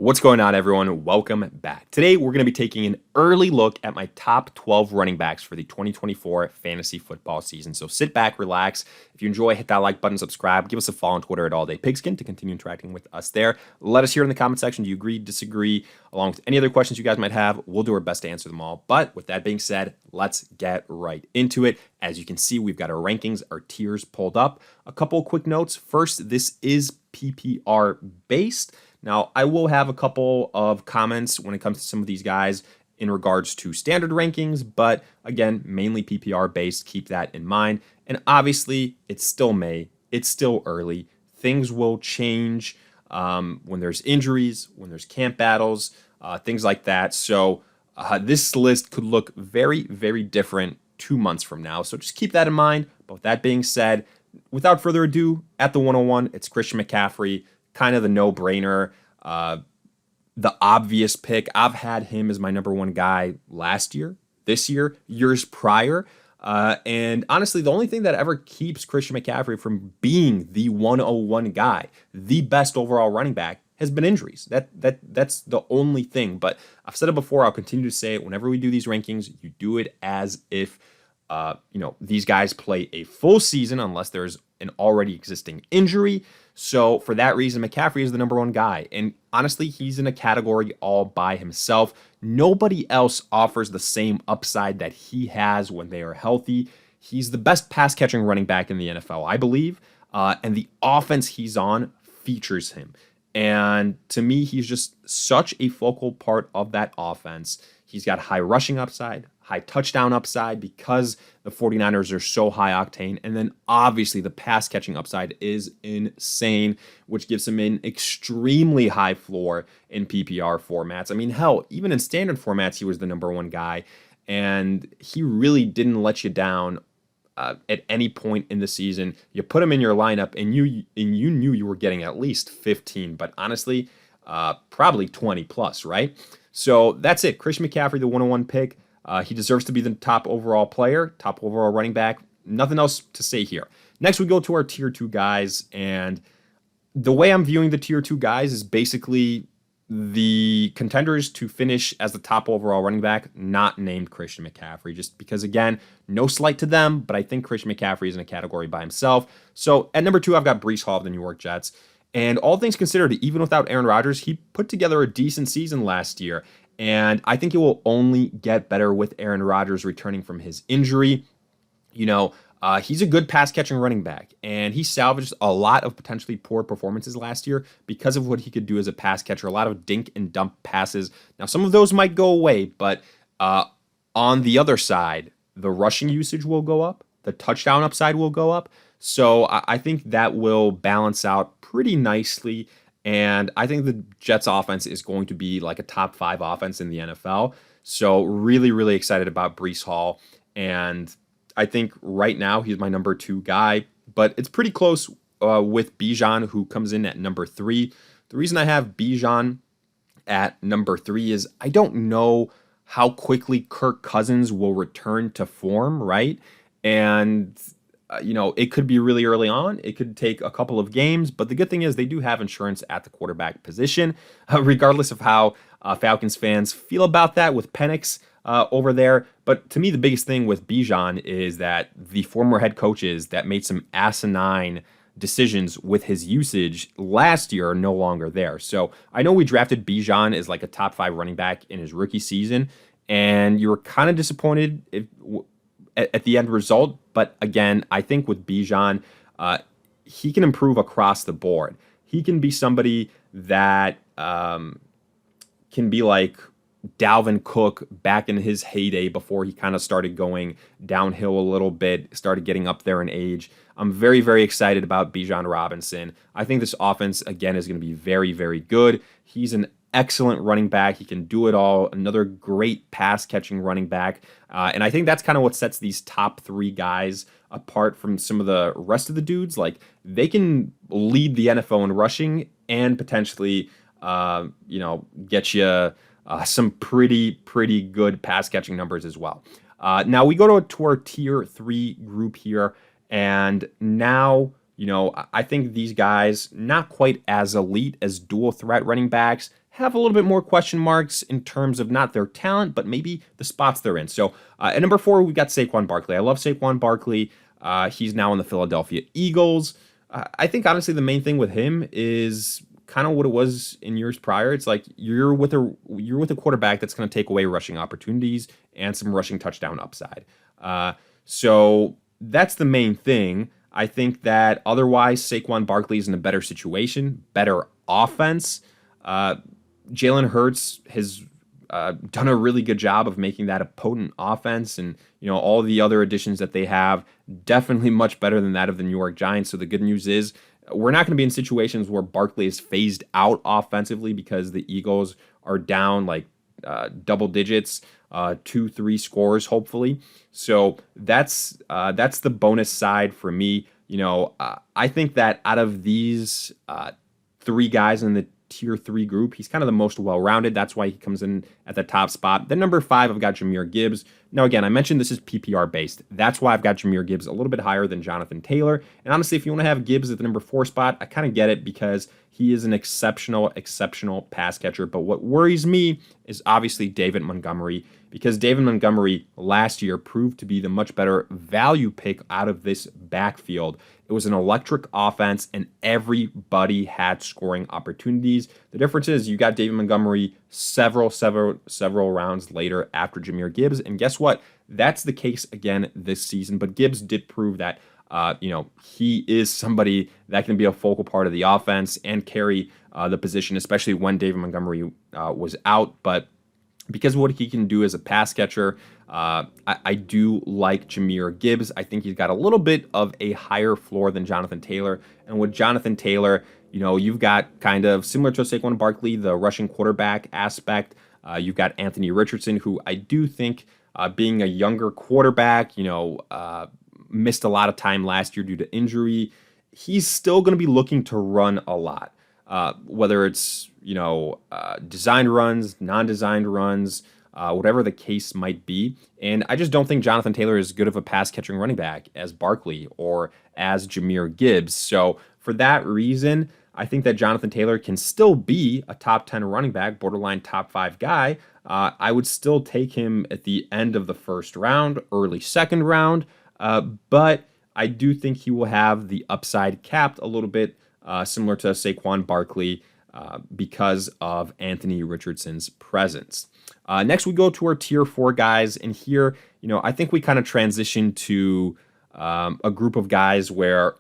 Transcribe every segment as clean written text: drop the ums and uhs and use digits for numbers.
What's going on, everyone? Welcome back. Today, we're going to be taking an early look at my top 12 running backs for the 2024 fantasy football season. So sit back, relax. If you enjoy, hit that like button, subscribe, give us a follow on Twitter at AllDayPigskin to continue interacting with us there. Let us hear in the comment section, do you agree, disagree, along with any other questions you guys might have. We'll do our best to answer them all. But with that being said, let's get right into it. As you can see, we've got our rankings, our tiers pulled up. A couple quick notes. First, this is PPR based. Now, I will have a couple of comments when it comes to some of these guys in regards to standard rankings, but again, mainly PPR based. Keep that in mind. And obviously, it's still May. It's still early. Things will change when there's injuries, when there's camp battles, things like that. So this list could look very, very different 2 months from now. So just keep that in mind. But with that being said, without further ado, at the 101, it's Christian McCaffrey. Kind of the no-brainer, the obvious pick. I've had him as my number one guy last year, this year, years prior. And honestly, the only thing that ever keeps Christian McCaffrey from being the 101 guy, the best overall running back, has been injuries. That's the only thing. But I've said it before, I'll continue to say it. Whenever we do these rankings, you do it as if these guys play a full season unless there's an already existing injury. So for that reason, McCaffrey is the number one guy. And honestly, he's in a category all by himself. Nobody else offers the same upside that he has when they are healthy. He's the best pass catching running back in the NFL, I believe. And the offense he's on features him. And to me, he's just such a focal part of that offense. He's got high rushing upside, high touchdown upside because the 49ers are so high octane. And then obviously the pass catching upside is insane, which gives him an extremely high floor in PPR formats. I mean, hell, even in standard formats, he was the number one guy. And he really didn't let you down at any point in the season. You put him in your lineup and you knew you were getting at least 15, but honestly, probably 20 plus, right? So that's it. Christian McCaffrey, the 101 pick. He deserves to be the top overall player, top overall running back. Nothing else to say here. Next, we go to our tier 2 guys. And the way I'm viewing the tier 2 guys is basically the contenders to finish as the top overall running back, not named Christian McCaffrey, just because, again, no slight to them, but I think Christian McCaffrey is in a category by himself. So at number 2, I've got Breece Hall of the New York Jets. And all things considered, even without Aaron Rodgers, he put together a decent season last year. And I think it will only get better with Aaron Rodgers returning from his injury. He's a good pass-catching running back, and he salvaged a lot of potentially poor performances last year because of what he could do as a pass catcher, a lot of dink and dump passes. Now, some of those might go away, but on the other side, the rushing usage will go up, the touchdown upside will go up. So I think that will balance out pretty nicely. And I think the Jets offense is going to be like a top 5 offense in the NFL. So really, really excited about Breece Hall. And I think right now he's my number 2 guy, but it's pretty close with Bijan, who comes in at number 3. The reason I have Bijan at number 3 is I don't know how quickly Kirk Cousins will return to form, right? And it could be really early on. It could take a couple of games, but the good thing is they do have insurance at the quarterback position, regardless of how Falcons fans feel about that with Penix over there. But to me, the biggest thing with Bijan is that the former head coaches that made some asinine decisions with his usage last year are no longer there. So I know we drafted Bijan as like a top 5 running back in his rookie season, and you were kind of disappointed at the end result. But again, I think with Bijan, he can improve across the board. He can be somebody that can be like Dalvin Cook back in his heyday before he kind of started going downhill a little bit, started getting up there in age. I'm very, very excited about Bijan Robinson. I think this offense, again, is going to be very, very good. He's an excellent running back. He can do it all. Another great pass-catching running back. And I think that's kind of what sets these top 3 guys apart from some of the rest of the dudes. Like, they can lead the NFL in rushing and potentially, get you some pretty good pass-catching numbers as well. Now, we go to our tier 3 group here. And now, I think these guys, not quite as elite as dual threat running backs, have a little bit more question marks in terms of not their talent, but maybe the spots they're in. So at number 4, we got Saquon Barkley. I love Saquon Barkley. He's now in the Philadelphia Eagles. I think honestly the main thing with him is kind of what it was in years prior. It's like you're with a quarterback that's going to take away rushing opportunities and some rushing touchdown upside. So that's the main thing. I think that otherwise Saquon Barkley is in a better situation, better offense. Jalen Hurts has done a really good job of making that a potent offense, and all the other additions that they have definitely much better than that of the New York Giants. So the good news is we're not going to be in situations where Barkley is phased out offensively because the Eagles are down like double digits, 2-3 scores hopefully. So that's the bonus side for me. I think that out of these 3 guys in the tier 3 group, he's kind of the most well-rounded. That's why he comes in at the top spot. Then number 5, I've got Jahmyr Gibbs. Now, again, I mentioned this is PPR based. That's why I've got Jahmyr Gibbs a little bit higher than Jonathan Taylor. And honestly, if you want to have Gibbs at the number 4 spot, I kind of get it because he is an exceptional pass catcher. But what worries me is obviously David Montgomery, because David Montgomery last year proved to be the much better value pick out of this backfield. It was an electric offense, and everybody had scoring opportunities. The difference is you got David Montgomery several rounds later after Jahmyr Gibbs, and guess what? That's the case again this season. But Gibbs did prove that he is somebody that can be a focal part of the offense and carry the position, especially when David Montgomery was out. But because of what he can do as a pass catcher, I do like Jahmyr Gibbs. I think he's got a little bit of a higher floor than Jonathan Taylor. And with Jonathan Taylor, you've got kind of similar to Saquon Barkley, the rushing quarterback aspect. You've got Anthony Richardson, who I do think, being a younger quarterback, missed a lot of time last year due to injury. He's still going to be looking to run a lot, whether it's designed runs, non-designed runs, whatever the case might be. And I just don't think Jonathan Taylor is good of a pass-catching running back as Barkley or as Jahmyr Gibbs. So for that reason, I think that Jonathan Taylor can still be a top 10 running back, borderline top 5 guy. I would still take him at the end of the first round, early second round. But I do think he will have the upside capped a little bit, similar to Saquon Barkley, because of Anthony Richardson's presence. Next, we go to our tier 4 guys. And here, I think we kind of transition to a group of guys where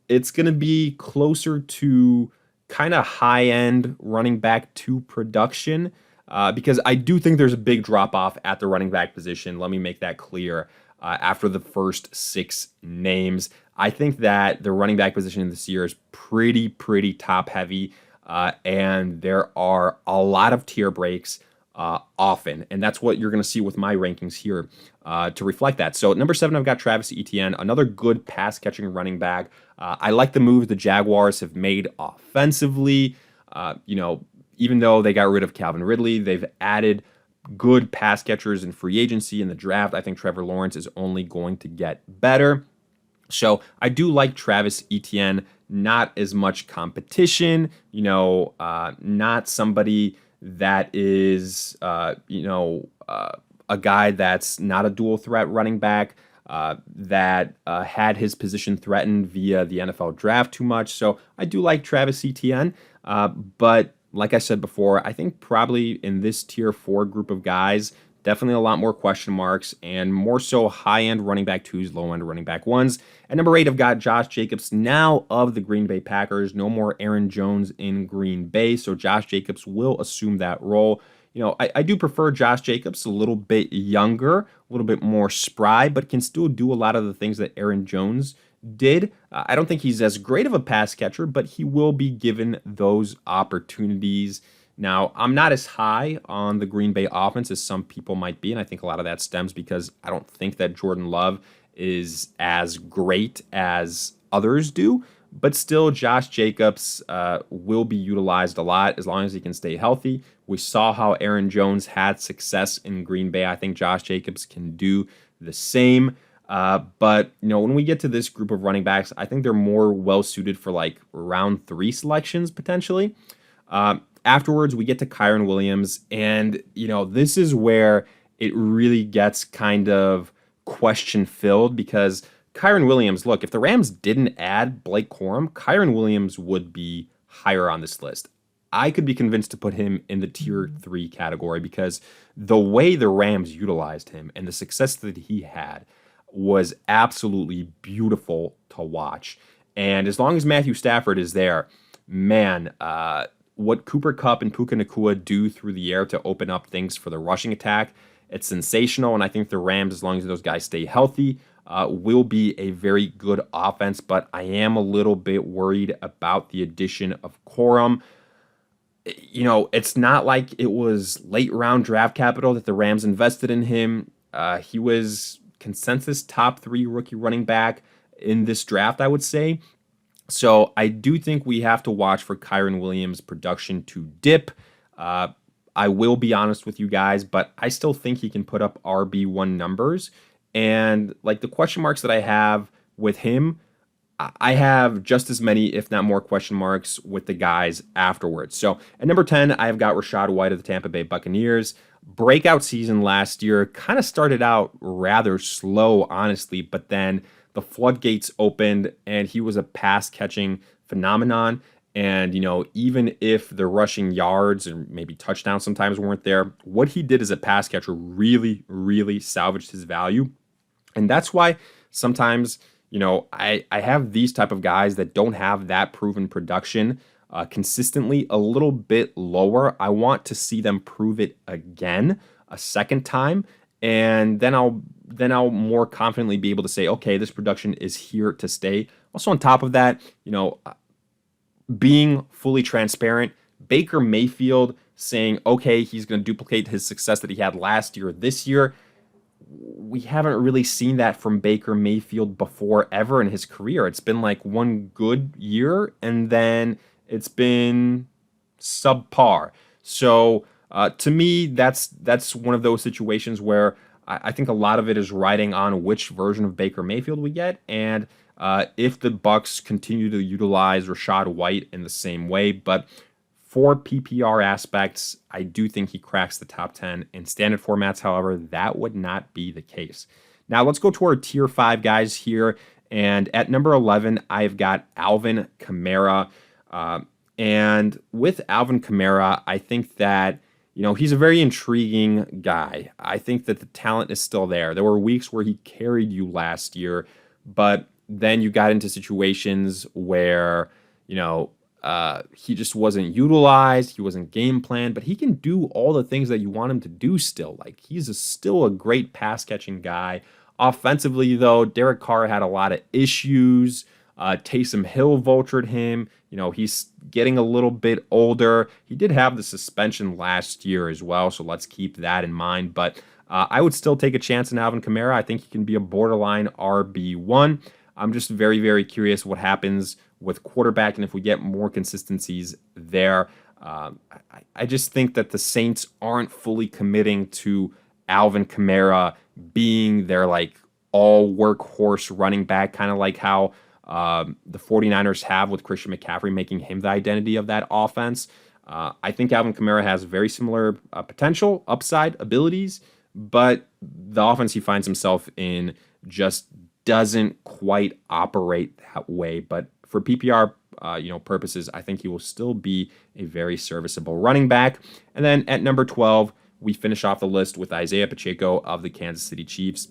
it's going to be closer to kind of high-end running back 2 production, because I do think there's a big drop-off at the running back position. Let me make that clear. After the first 6 names, I think that the running back position this year is pretty top-heavy. And there are a lot of tier breaks often. And that's what you're going to see with my rankings here to reflect that. So at number 7, I've got Travis Etienne, another good pass-catching running back. I like the moves the Jaguars have made offensively. Even though they got rid of Calvin Ridley, they've added good pass catchers in free agency in the draft. I think Trevor Lawrence is only going to get better. So I do like Travis Etienne. Not as much competition, not somebody that is, a guy that's not a dual threat running back, that had his position threatened via the NFL draft too much. So I do like Travis Etienne, but like I said before, I think probably in this tier 4 group of guys, definitely a lot more question marks and more so high-end running back 2s, low-end running back 1s. At number 8, I've got Josh Jacobs, now of the Green Bay Packers. No more Aaron Jones in Green Bay, so Josh Jacobs will assume that role. I do prefer Josh Jacobs, a little bit younger, a little bit more spry, but can still do a lot of the things that Aaron Jones did. I don't think he's as great of a pass catcher, but he will be given those opportunities. Now, I'm not as high on the Green Bay offense as some people might be, and I think a lot of that stems because I don't think that Jordan Love is as great as others do, but still Josh Jacobs will be utilized a lot as long as he can stay healthy. We saw how Aaron Jones had success in Green Bay. I think Josh Jacobs can do the same. But when we get to this group of running backs, I think they're more well-suited for like round 3 selections potentially. afterwards, we get to Kyren Williams, and, this is where it really gets kind of question-filled because Kyren Williams, look, if the Rams didn't add Blake Corum, Kyren Williams would be higher on this list. I could be convinced to put him in the tier 3 category because the way the Rams utilized him and the success that he had was absolutely beautiful to watch. And as long as Matthew Stafford is there, man, what Cooper Kupp and Puka Nacua do through the air to open up things for the rushing attack, it's sensational. And I think the Rams, as long as those guys stay healthy, will be a very good offense. But I am a little bit worried about the addition of Corum. It's not like it was late round draft capital that the Rams invested in him. He was consensus top 3 rookie running back in this draft, I would say. So I do think we have to watch for Kyren Williams' production to dip. I will be honest with you guys, but I still think he can put up RB1 numbers. And like the question marks that I have with him, I have just as many, if not more, question marks with the guys afterwards. So at number 10, I've got Rachaad White of the Tampa Bay Buccaneers. Breakout season last year, kind of started out rather slow, honestly, but then the floodgates opened and he was a pass-catching phenomenon. And, even if the rushing yards and maybe touchdowns sometimes weren't there, what he did as a pass catcher really, really salvaged his value. And that's why sometimes, I have these type of guys that don't have that proven production consistently a little bit lower. I want to see them prove it again a second time. And then I'll more confidently be able to say, okay, this production is here to stay. Also on top of that, being fully transparent, Baker Mayfield saying, okay, he's going to duplicate his success that he had last year, this year. We haven't really seen that from Baker Mayfield before ever in his career. It's been like one good year and then it's been subpar. So to me, that's one of those situations where I think a lot of it is riding on which version of Baker Mayfield we get. And if the Bucs continue to utilize Rachaad White in the same way. But for PPR aspects, I do think he cracks the top 10. In standard formats, however, that would not be the case. Now, let's go to our tier 5 guys here. And at number 11, I've got Alvin Kamara. And with Alvin Kamara, I think that, he's a very intriguing guy. I think that the talent is still there. There were weeks where he carried you last year, but then you got into situations where, he just wasn't utilized. He wasn't game planned, but he can do all the things that you want him to do still. Like, he's still a great pass catching guy. Offensively, though, Derek Carr had a lot of issues. Taysom Hill vultured him. He's getting a little bit older. He did have the suspension last year as well, so let's keep that in mind. But I would still take a chance in Alvin Kamara. I think he can be a borderline RB1. I'm just very, very curious what happens with quarterback and if we get more consistencies there. I just think that the Saints aren't fully committing to Alvin Kamara being their all workhorse running back, kind of like how the 49ers have with Christian McCaffrey, making him the identity of that offense. I think Alvin Kamara has very similar potential, upside, abilities, but the offense he finds himself in just doesn't quite operate that way. But for PPR purposes, I think he will still be a very serviceable running back. And then at number 12, we finish off the list with Isiah Pacheco of the Kansas City Chiefs.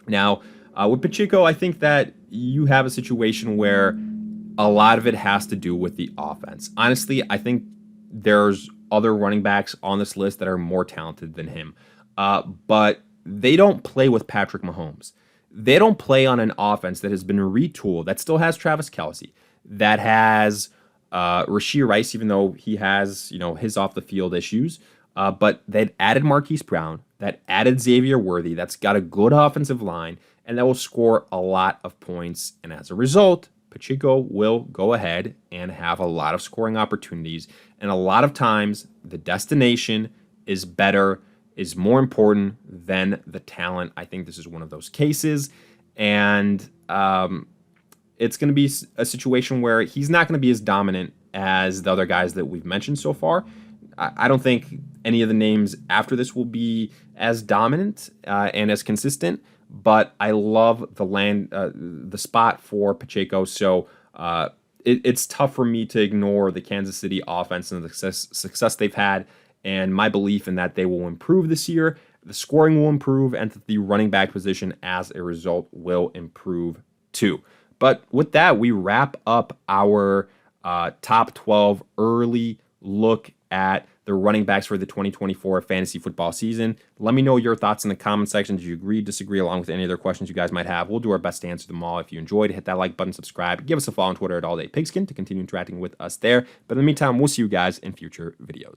Now, with Pacheco, I think that you have a situation where a lot of it has to do with the offense. Honestly, I think there's other running backs on this list that are more talented than him. But they don't play with Patrick Mahomes. They don't play on an offense that has been retooled, that still has Travis Kelce, that has Rashee Rice, even though he has, his off-the-field issues. But that added Marquise Brown, that added Xavier Worthy, that's got a good offensive line, and that will score a lot of points. And as a result, Pacheco will go ahead and have a lot of scoring opportunities. And a lot of times, the destination is better, is more important than the talent. I think this is one of those cases. And it's going to be a situation where he's not going to be as dominant as the other guys that we've mentioned so far. I don't think any of the names after this will be as dominant and as consistent, but I love the spot for Pacheco. So it's tough for me to ignore the Kansas City offense and the success they've had, and my belief in that they will improve this year. The scoring will improve, and the running back position as a result will improve too. But with that, we wrap up our top 12 early look at the running backs for the 2024 fantasy football season. Let me know your thoughts in the comment section. Do you agree, disagree, along with any other questions you guys might have? We'll do our best to answer them all. If you enjoyed, hit that like button, subscribe, give us a follow on Twitter at AllDayPigskin to continue interacting with us there. But in the meantime, we'll see you guys in future videos.